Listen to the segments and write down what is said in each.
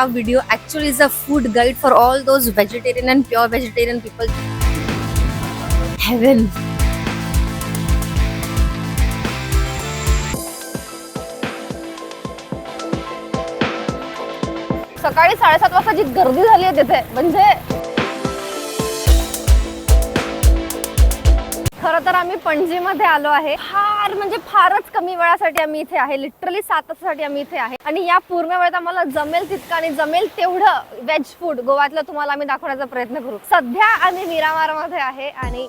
our video actually is a food guide for all those vegetarian and pure vegetarian people. Heaven. सकाळी 7:30 वाजता जी गर्दी झाली आहे तिथे, म्हणजे खरं तर आम्ही पणजीमध्ये आलो आहे. फारच कमी वेळासाठी आम्ही इथे आहे. लिटरली 7 तासासाठी आम्ही इथे आहे. आणि या पूर्ण वेळात आम्हाला जमेल तितकं आणि जमेल तेवढं व्हेज फूड गोव्यातलं तुम्हाला आम्ही दाखवण्याचा प्रयत्न करू. सध्या आम्ही मिरामार मध्ये आहे आणि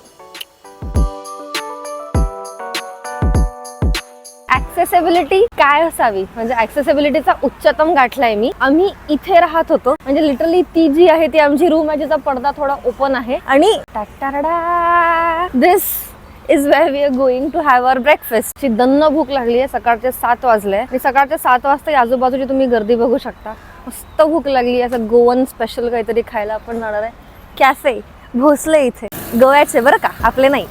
ऍक्सेसिबिलिटी काय असावी, म्हणजे ऍक्सेसिबिलिटीचा उच्चतम गाठलाय मी. आम्ही इथे राहत होतो, म्हणजे लिटरली ती जी आहे ती आमची रूम आहे, जिचा पडदा थोडा ओपन आहे. आणि this is where we are going to have our breakfast. ची दन्न भूक लागली आहे. सकाळचे 7 वाजले आणि सकाळच्या 7 वाजता आजूबाजूची तुम्ही गर्दी बघू शकता. मस्त भूक लागली आहे. असं गोवन स्पेशल काहीतरी खायला आपण जाणार आहे. कॅफे भोसले इथे, गोव्याचे बरं का, आपले नाही.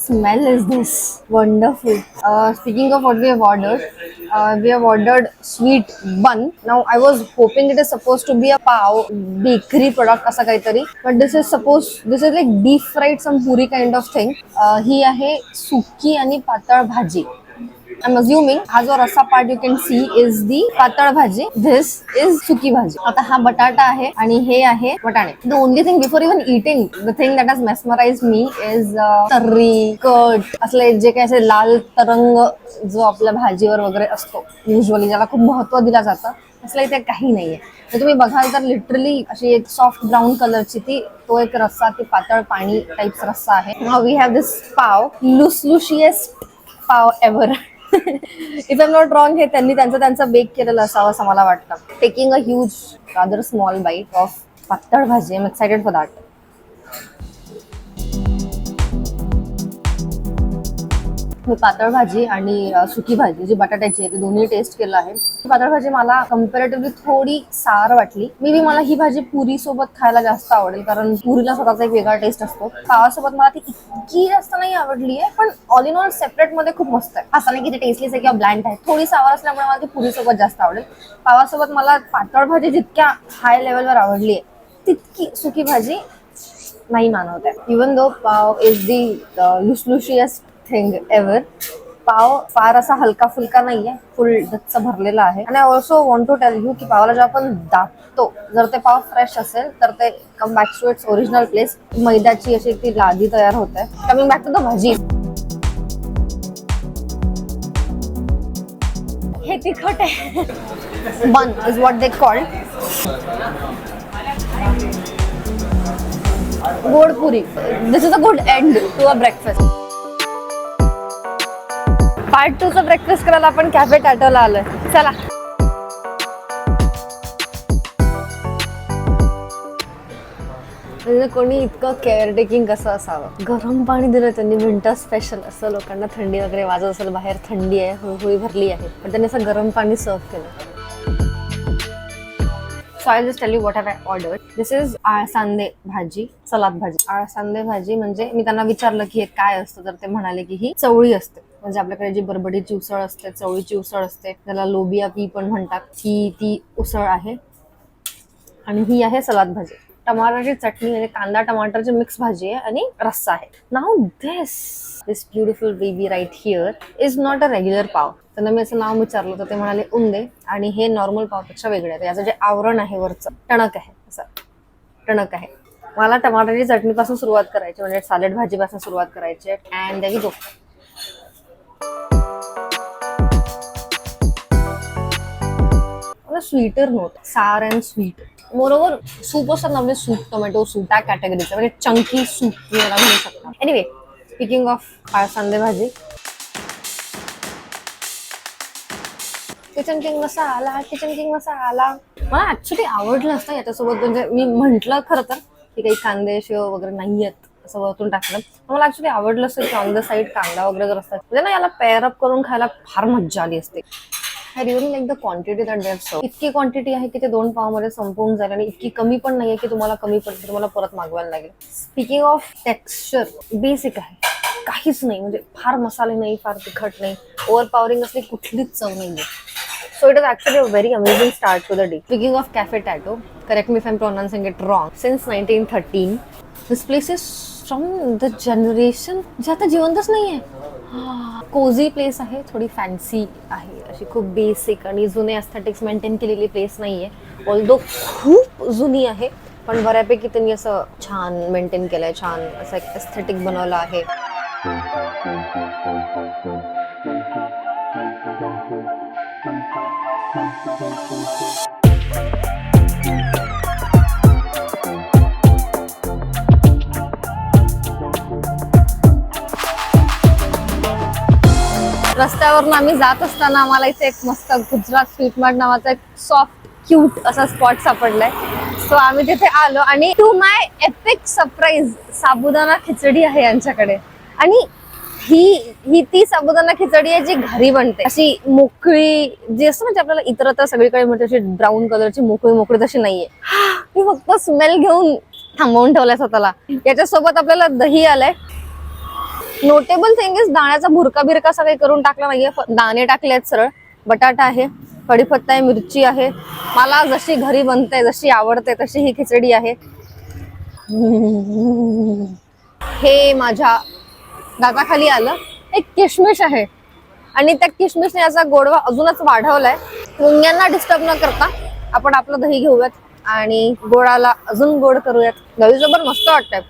Smell is this wonderful. Speaking of what we have ordered sweet bun. Now I was hoping it is supposed to be a pav bakery product asa kaitari, but this is like deep fried some puri kind of thing. Hi ahe suki ani patal bhaji. I'm assuming हा जो रस्सा part you can see is the पातळ भाजी. दिस is सुकी भाजी. आता हा बटाटा आहे आणि हे आहे वटाणे. The only thing before even eating, the thing that has mesmerise me is तर्री कट असले जे काही असे लाल तरंग जो आपल्या भाजीवर वगैरे असतो युजली, ज्याला खूप महत्व दिलं जातं, असलं इथे काही नाहीये. तर तुम्ही बघाल तर लिटरली अशी एक सॉफ्ट ब्राऊन कलरची तो एक रस्सा, ती पातळ पाणी टाइप्स रस्सा आहे. Now we have this pav, lusciousest pav ever. If I am not wrong, हे त्यांनी त्यांचं बेक केलेलं असावं असं मला वाटतं. Taking a huge rather small bite of patal bhaji. I am excited for that. मी पातळ भाजी आणि सुकी भाजी जी बटाट्याची आहे ती दोन्ही टेस्ट केलं आहे. पातळ भाजी मला कम्पॅरेटिव्हली थोडी सार वाटली. मे मला ही भाजी पुरी सोबत खायला जास्त आवडेल, कारण पुरीला स्वतःचा एक वेगळा टेस्ट असतो. पावासोबत मला ती इतकी जास्त नाही आवडली आहे, पण ऑल इन ऑल सेपरेट मध्ये खूप मस्त आहे. असं नाही की ती टेस्टलेस आहे किंवा ब्लँड आहे. थोडी सावर असल्यामुळे मला ती पुरी सोबत जास्त आवडेल. पावासोबत मला पातळ भाजी जितक्या हाय लेवलवर आवडली आहे तितकी सुकी भाजी नाही मानवत आहे. इवन दो पाव इज दी लुसलुशियस्ट थिंग एव्हर. पाव फार असा हलका फुलका नाहीये, फुल डच्च भरलेला आहे. आणि I also want to tell you की पावाला जेव्हा आपण दाबतो, जर ते पाव फ्रेश असेल तर ते come back to its original place. मैद्याची अशी ती लादी तयार होते. कमिंग बॅक टू द भाजी, हे तिखट आहे. Bun is what they called. गोड पुरी. This is a good end to a breakfast. Part 2 चा ब्रेकफास्ट करायला आपण कॅफे टाटोला आलोय. चला. कोणी इतकं केअर टेकिंग कसं असावं. गरम पाणी दिलं त्यांनी, विंटर स्पेशल. असं लोकांना थंडी वगैरे वाजत असेल, बाहेर थंडी आहे, हुळहुळी भरली आहे, पण त्यांनी असं गरम पाणी सर्व केलं. So I'll just tell you what have I ordered. This is आळसांदे भाजी, सलाद भाजी. आळसांदे भाजी म्हणजे मी त्यांना विचारलं की हे काय असतं, तर ते म्हणाले की ही चवळी असते. म्हणजे आपल्याकडे जी बरबडीची उसळ असते, चवळीची उसळ असते, त्याला लोबिया पी पण म्हणतात, ती उसळ आहे. आणि ही आहे सलाद भाजी. टमाटरची चटणी म्हणजे कांदा टमाटरची मिक्स भाजी आहे आणि रस्सा आहे. Now this beautiful baby right here is not a regular pav. त्यांना मी असं नाव विचारलं तर ते म्हणाले उंदे, आणि हे नॉर्मल पावपेक्षा वेगळे आहे. याचं जे आवरण आहे वरचं टणक आहे, असं टणक आहे. मला टमाटरची चटणीपासून सुरुवात करायची, म्हणजे सॅलड भाजीपासून सुरुवात करायची. And there you go. Sweeter note, sour and sweet. Moreover soup असतात ना, म्हणजे सूप, टोमॅटो सूप त्या कॅटेगरीचं, म्हणजे चंकी सूप याला म्हणू शकता. एनिवे, स्पीकिंग ऑफ आळसांदे भाजी, किचन किंग मसाला मला ऍक्च्युली आवडलं असतं याच्यासोबत. म्हणजे मी म्हंटल खरं तर की काही कांदे शेव वगैरे नाही आहेत असं वरतून टाकलं, मला ऍक्च्युली आवडलं असतं की ऑन द साईड कांदा वगैरे जर असतात, म्हणजे ना याला पेअर अप करून खायला फार मज्जा आली असते. I really like the quantity that they have served. इतकी क्वांटिटी आहे की ते 2 पावमध्ये संपवून जाईल, आणि इतकी कमी पण नाहीये की तुम्हाला कमी पडते, तुम्हाला परत मागवायला लागेल. स्पीकिंग ऑफ टेक्स्चर, बेसिक आहे, काहीच नाही, म्हणजे फार मसाले नाही, फार तिखट नाही, ओव्हर पावरिंग असली कुठलीच चव नाहीये. So it is actually a very amazing start to the day. Speaking of Cafe Tattoo, correct me if I'm pronouncing it wrong. Since 1913, this place is from the generation जे आता जिवंतच नाहीये. Cosy place आहे, थोडी fancy आहे, अशी खूप basic आणि जुने एस्थेटिक्स मेंटेन केलेली प्लेस नाहीये. ऑल्दो खूप जुनी आहे, पण बऱ्यापैकी त्यांनी असं छान मेंटेन केलंय, छान असं एक एस्थेटिक बनवलं आहे. रस्त्यावरून आम्ही जात असताना आम्हाला इथे एक मस्त गुजरात स्वीट मार्ट नावाचा एक सॉफ्ट क्यूट असा स्पॉट सापडलाय. सो आम्ही तिथे आलो आणि टू माय एपिक सरप्राईज साबुदाणा खिचडी आहे यांच्याकडे. आणि ही ती साबुदाणा खिचडी आहे जी घरी बनते, अशी मोकळी जी असते म्हणजे आपल्याला इतरत्र सगळीकडे म्हणजे अशी ब्राऊन कलरची मोकळी मोकळी तशी नाहीये. मी फक्त स्मेल घेऊन थांबवून ठेवलाय स्वतःला. याच्यासोबत आपल्याला दही आलंय. नोटेबल थिंग इज दाण्याचा भुरका बिरका असं काही करून टाकला नाहीये, दाणे टाकले आहेत सरळ. बटाटा आहे, कढीपत्ता आहे, मिरची आहे. मला जशी घरी बनते, जशी आवडते तशी ही खिचडी आहे. हे माझ्या दाताखाली आलं एक किशमिश आहे आणि त्या किशमिशने याचा गोडवा अजूनच वाढवलाय. मुंग्यांना डिस्टर्ब न करता आपण आपलं दही घेऊयात आणि गोडाला अजून गोड करूयात. दहीसोबत मस्त वाटतंय.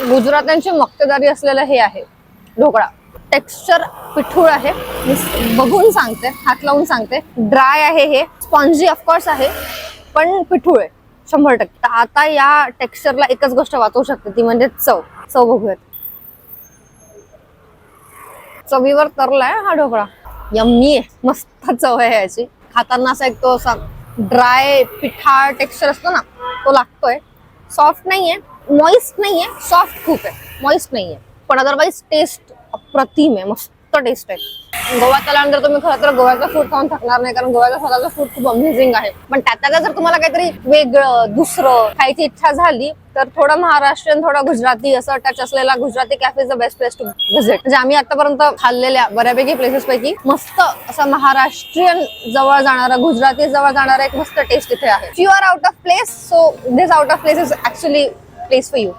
गुजरात्यांची मक्तेदारी असलेलं हे आहे ढोकळा. टेक्स्चर पिठूळ आहे, मी बघून सांगते, हात लावून सांगते. ड्राय आहे, हे स्पॉन्जी ऑफकोर्स आहे, पण पिठूळ आहे 100%. आता या टेक्स्चरला एकच गोष्ट वाचवू शकते, ती म्हणजे चव. चव बघूयात. चवीवर तरलाय हा ढोकळा. यम्मी आहे, मस्त चव आहे याची. खाताना असा एक तो असा ड्राय पिठाळ टेक्स्चर असतो ना, तो लागतोय. सॉफ्ट नाहीये, मॉइस्ट नाहीये, सॉफ्ट खूप आहे, मॉइस्ट नाहीये, पण अदरवाईज टेस्ट अप्रतिम आहे, मस्त टेस्ट आहे. गोव्यात आल्यानंतर तुम्ही खरं तर गोव्याचा फूड खाऊन थकणार नाही, कारण गोव्याचा स्वतःचा फूड खूप अमेझिंग आहे. पण त्यात जर तुम्हाला काहीतरी वेगळं दुसरं खायची इच्छा झाली तर थोडं महाराष्ट्रीयन, थोडं गुजराती असं टच असलेला Gujarati cafe is the best place to visit. म्हणजे आम्ही आतापर्यंत खाल्लेल्या बऱ्यापैकी प्लेसेस पैकी मस्त असा महाराष्ट्रीयन जवळ जाणारा, गुजराती जवळ जाणारा एक मस्त टेस्ट इथे आहे. You are out of place, so this out of place is actually place for you.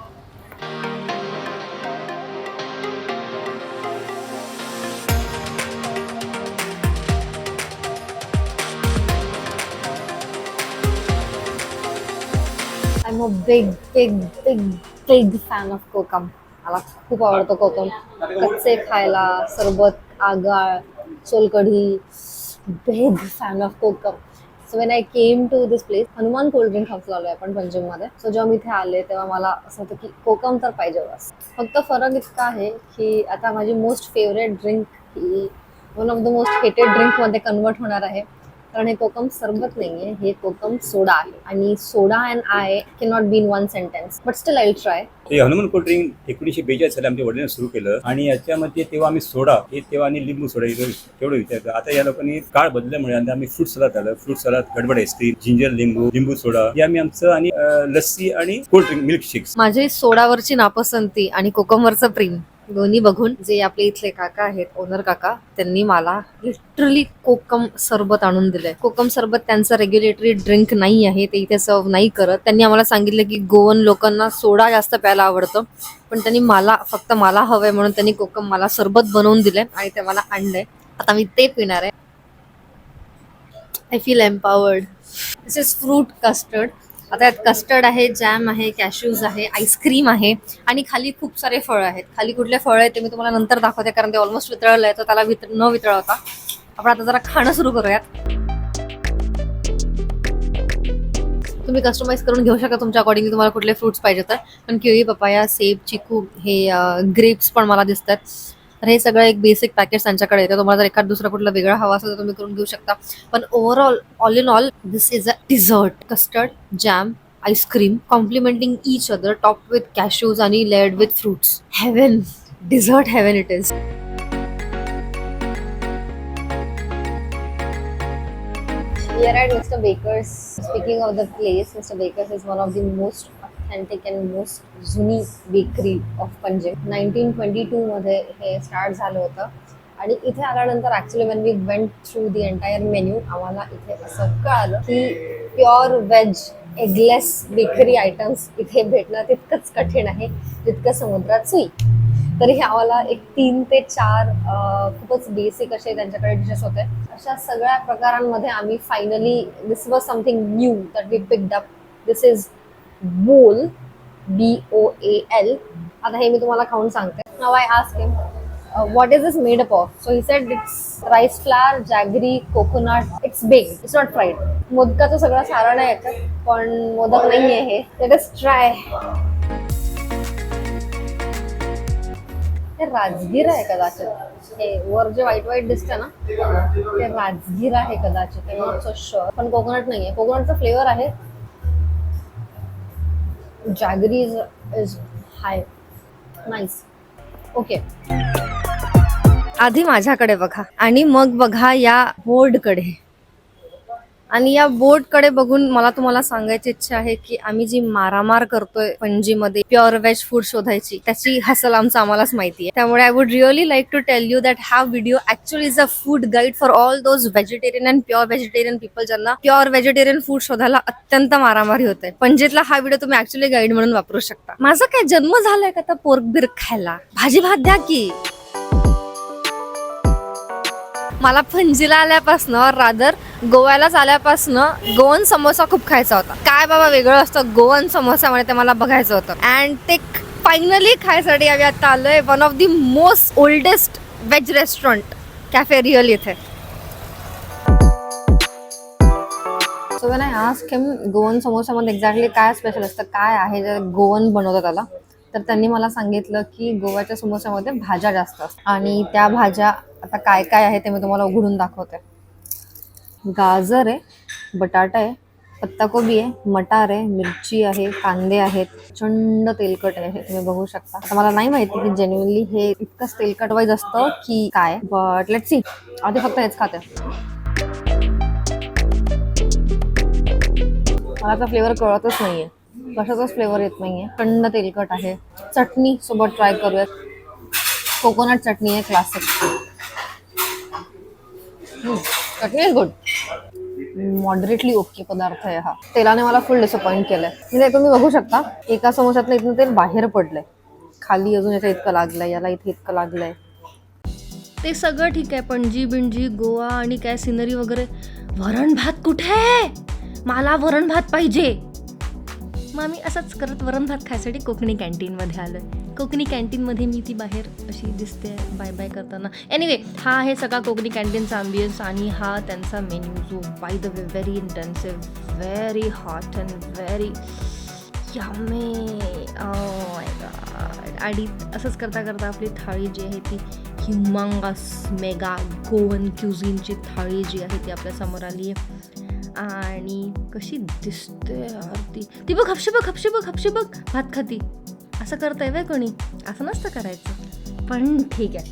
I'm a big fan of kokum. मला खूप आवडतं कोकम. कच्चे खायला, सरबत, आगाळ, सोलकढी. Big fan of kokum. So when I came to this place, Hanuman cold drink हाऊसला आलोय आपण पंजाब मध्ये. सो जेव्हा मी इथे आले तेव्हा मला असं होतं की कोकम तर पाहिजे बस. फक्त फरक इतका आहे की आता माझी most favourite drink he one of the most हेटेड ड्रिंक मध्ये कन्वर्ट होणार आहे. कारण हे कोकम सरबत नाहीये, हे कोकम सोडा आहे. आणि soda and I can not be in one sentence, but still I will try. हे हनुमान कोल्ड ड्रिंक 1942 साली आमच्या वडिलांनी सुरू केलं आणि याच्यामध्ये तेव्हा आम्ही सोडा हे तेव्हा आणि लिंबू सोडा तेवढं विचारतो. आता या लोकांनी काळ बदलल्यामुळे आम्ही फ्रूट सलाद आलं, फ्रूट सलाद, गडबड आईस्क्रीम, जिंजर लिंबू सोडा हे आम्ही आमचं, आणि लस्सी आणि कोल्ड ड्रिंक मिल्क शेक्स. माझी सोडावरची नापसंती आणि कोकमवरचं प्रेम दोन्ही बघून जे आपले इथले काका आहेत, ओनर काका, त्यांनी मला लिटरली कोकम सरबत आणून दिलंय. कोकम सरबत त्यांचं रेग्युलेटरी ड्रिंक नाही आहे, ते इथे सर्व नाही करत. त्यांनी आम्हाला सांगितलं की गोवन लोकांना सोडा जास्त प्यायला आवडतं, पण त्यांनी फक्त मला हवंय म्हणून त्यांनी कोकम मला सरबत बनवून दिलंय आणि ते मला आणलंय. आता मी ते पिणार आहे. I feel empowered. This is fruit custard. आता यात कस्टर्ड आहे, जॅम आहे, कॅश्यूज आहे, आईस्क्रीम आहे आणि खाली खूप सारे फळं आहेत. खाली कुठले फळं आहेत ते मी तुम्हाला नंतर दाखवते, कारण ते ऑलमोस्ट वितळलंय, तर त्याला न वितळवता आपण आता जरा खाणं सुरू करूयात. तुम्ही कस्टमाइज करून घेऊ शकता तुमच्या अकॉर्डिंगली, तुम्हाला कुठले फ्रुट्स पाहिजे तर. पण किवी, पपाया, सेब, चिकू, हे ग्रेप्स पण मला दिसतात. तर हे सगळं एक बेसिक पॅकेज त्यांच्याकडे येतं. तुम्हाला जर एखाद दुसरा कुठला वेगळा हवा असेल तर तुम्ही करून घेऊ शकता. पण overall, all in all, this is a dessert. Custard, jam, ice cream complementing each other, top with cashews आणि layered with fruits. Heaven, dessert heaven it is. We are at Mr. Baker's. Speaking of the place, Mr. Baker's is one of the most authentic and most जुनी bakery of Punjab. 1922 मध्ये हे start झालं होतं आणि इथे आल्यानंतर actually when we went through the entire menu आम्हाला इथे असं कळालं की pure veg eggless bakery items इथे भेटणं तितकंच कठीण आहे जितकं समुद्रात सुई. तरी आम्हाला एक 3 ते 4 खूपच बेसिक असे त्यांच्याकडे डिशेस होते. अशा सगळ्या प्रकारांमध्ये आम्ही finally this was something new that we picked up. This is bowl BOAL. आता हे मी तुम्हाला खाऊन सांगते. नाव I asked him what is this made up of? So he said it's rice flour, jaggery, coconut. It's baked. It's not fried. मोदकाचं सगळं सारण आहे याच्यात, पण मोदक नाहीये हे. Let us try. हे राजगीर आहे कदाचित. हे वर जे व्हाईट व्हाईट दिसतं ना ते राजगीर आहे कदाचित. I am not so sure. पण कोकोनट नाहीये. कोकोनटचा फ्लेवर आहे. Jaggery is hi. Nice. Okay. आधी माझ्याकडे बघा आणि मग बघा या बोर्डकडे. आणि या बोर्डकडे बघून मला तुम्हाला सांगायची इच्छा आहे की आम्ही जी मारामार करतोय पणजीमध्ये प्युअर व्हेज फूड शोधायची त्याची हसल आम्हालाच माहिती आहे. त्यामुळे I would really like to tell you that हा video actually is a food guide for all those vegetarian and pure vegetarian people ज्यांना प्युअर व्हेजिटेरियन फूड शोधायला अत्यंत मारामारी होते. पणजीतला हा व्हिडिओ तुम्ही ऍक्च्युअली गाईड म्हणून वापरू शकता. माझा काय जन्म झालाय का पोर्क बिर्क खायला? भाजी भात द्या की. मला पणजीला आल्यापासून रादर गोव्यालाच आल्यापासून गोवन समोसा खूप खायचा होता. काय बाबा वेगळं असतं गोवन समोसामध्ये ते मला बघायचं होतं. अँड ते फायनली खायसाठी आम्ही आता आलोय one of the most oldest veg restaurant cafe real इथे. So when I asked him Goan समोसामध्ये एक्झॅक्टली काय स्पेशल असतं, काय आहे जे गोवन बनवतात त्याला, तर त्यांनी मला सांगितलं की गोव्याच्या समोसामध्ये भाज्या जास्त असतात. आणि त्या भाज्या आता काय काय आहे ते मी तुम्हाला उघडून दाखवते. गाजर आहे, बटाटा आहे, पत्ताकोबी आहे, मटार आहे, मिरची आहे, कांदे आहेत. प्रचंड तेलकट आहे हे तुम्ही बघू शकता. आता मला नाही माहिती की जेन्युइनली हे इतकंच तेलकट वाईज असतं की काय, बट लेट्स सी. आधी फक्त हेच खाते. मला तर फ्लेवर कळतच नाहीये, कशाचाच फ्लेवर येत नाहीये. थंड तेलकट आहे. चटणी सोबत ट्राय करूयात. कोकोनट चटणी आहे classic. Chutney is good. Moderately okay पदार्थ आहे हा. तेलाने मला फुल डिसअपॉइंट केलंय. म्हणजे तुम्ही बघू शकता एका समोसातलं इथनं तेल बाहेर पडलंय, खाली अजून याच्या इतकं लागलंय, याला इथे इतकं लागलंय. ते सगळं ठीक आहे, पणजी बिणजी गोवा आणि काय सिनरी वगैरे. वरण भात कुठे? मला वरण भात पाहिजे. मग आम्ही असंच करत वरण भात खायसाठी कोकणी कॅन्टीनमध्ये आलोय. कोकणी कॅन्टीनमध्ये मी ती बाहेर अशी दिसते बाय बाय करताना. एनिवे, हा आहे सगळा कोकणी कॅन्टीनचा अँबियन्स आणि हा त्यांचा मेन्यू जो by the way very intensive, very hot and very yummy. Oh my God. आणि असंच करता करता आपली थाळी जी आहे ती ह्युमंगस मेगा गोवन क्युझिनची थाळी जी आहे ती आपल्या समोर आली आहे. आणि कशी दिसते यार ती बघ. हपशी बघ भात खाती. असं करताय व्हय कोणी? असं नसतं करायचं, पण ठीक आहे.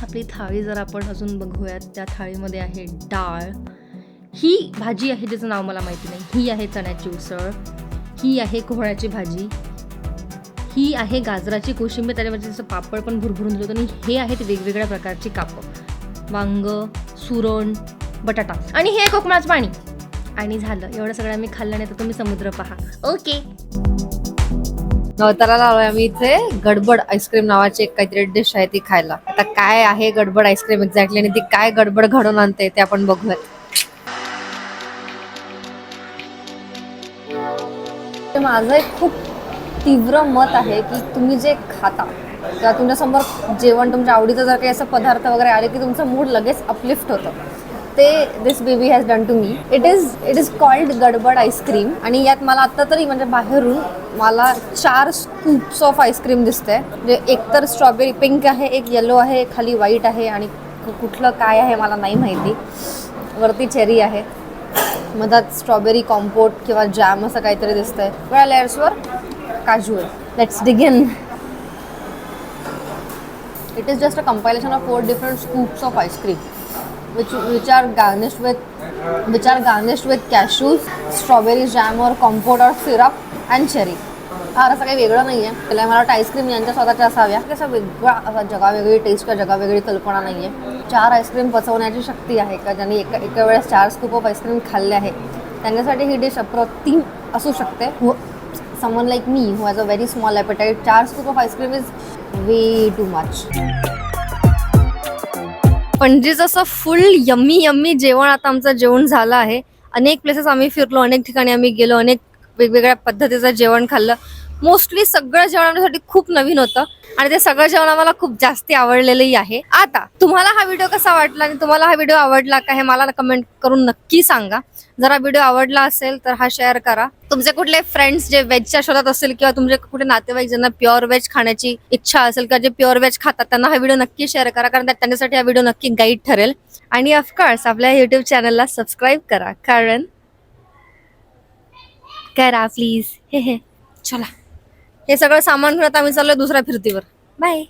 आपली थाळी जर आपण अजून बघूयात, त्या थाळीमध्ये आहे डाळ. ही भाजी आहे ज्याचं नाव मला माहिती नाही. ही आहे चण्याची उसळ. ही आहे कोहळ्याची भाजी. ही आहे गाजराची कोशिंबीर, त्याच्यामध्ये जसं पापड पण भरभरून दिलं होतं. आणि हे आहेत वेगवेगळ्या प्रकारची कापं, वांग, सुरण, बटाटा आणि हे कोकमाचं पाणी. आणि झालं एवढं सगळं आम्ही खाल्लं नाही तर तुम्ही समुद्र पहा. ओके. नवताराला आलोय आम्ही इथे. गडबड आईस्क्रीम नावाची एक काहीतरी डिश आहे ती खायला. आता काय आहे गडबड आईस्क्रीम एक्झॅक्टली आणि ती काय गडबड घडवून आणते ते आपण बघूयात. माझं एक खूप तीव्र मत आहे की तुम्ही जे खाता किंवा तुमच्यासमोर जेवण तुमच्या आवडीचं जर काही असं पदार्थ वगैरे आले की तुमचं मूड लगेच अपलिफ्ट होतं. ते this baby has done to me. It is called Gadbad ice cream. आणि यात मला आत्ता तरी म्हणजे बाहेरून मला 4 स्कूप्स ऑफ आईस्क्रीम दिसते. म्हणजे एक तर स्ट्रॉबेरी पिंक आहे, एक येलो आहे, खाली व्हाईट आहे आणि कुठलं काय आहे मला नाही माहिती. वरती चेरी आहे, मधात स्ट्रॉबेरी कॉम्पोट किंवा जॅम असं काहीतरी दिसतंय. वेळा लेअर्सवर काजू आहे. Let's dig in. It is just a compilation of 4 different scoops of ice cream which are garnished with cashews, strawberry jam or compote or syrup and cherry. फार असं काही वेगळं नाहीये. त्याला मला वाटतं आईस्क्रीम यांच्या स्वतःच्या असाव्या. असा वेगळा असा जगावेगळी टेस्ट किंवा जगावेगळी कल्पना नाहीये. 4 आईस्क्रीम पचवण्याची शक्ती आहे का ज्यांनी एका वेळेस 4 स्कूप ऑफ आईस्क्रीम खाल्ले आहे त्यांच्यासाठी ही डिश अप्रतिम असू शकते. Someone like me who has a very small appetite, 4 scoop of ice cream is way too much. पणजीचं असं फुल यम्मी जेवण आता आमचं जेवण झालं आहे. अनेक प्लेसेस आम्ही फिरलो, अनेक ठिकाणी आम्ही गेलो, अनेक वेगवेगळ्या पद्धतीचं जेवण खाल्लं. मोस्टली सगळं जेवण आमच्यासाठी खूप नवीन होतं आणि ते सगळं जेवण आम्हाला खूप जास्ती आवडलेलंही आहे. आता तुम्हाला हा व्हिडिओ कसा वाटला आणि तुम्हाला हा व्हिडिओ आवडला का हे मला कमेंट करून नक्की सांगा. जर हा व्हिडिओ आवडला असेल तर हा शेअर करा. तुमचे कुठले फ्रेंड्स जे व्हेजच्या शोधात असतील किंवा तुमचे कुठे नातेवाईक ज्यांना प्युअर व्हेज खाण्याची इच्छा असेल किंवा जे प्युअर व्हेज खातात त्यांना हा व्हिडिओ नक्की शेअर करा, कारण त्यांच्यासाठी हा व्हिडिओ नक्की गाईड ठरेल. आणि ऑफकोर्स आपल्या युट्यूब चॅनलला सबस्क्राईब करा, कारण करा प्लीज. हे चला, हे सगळं सामान घेऊन आता आम्ही चाललोय दुसऱ्या फिरतीवर. बाय.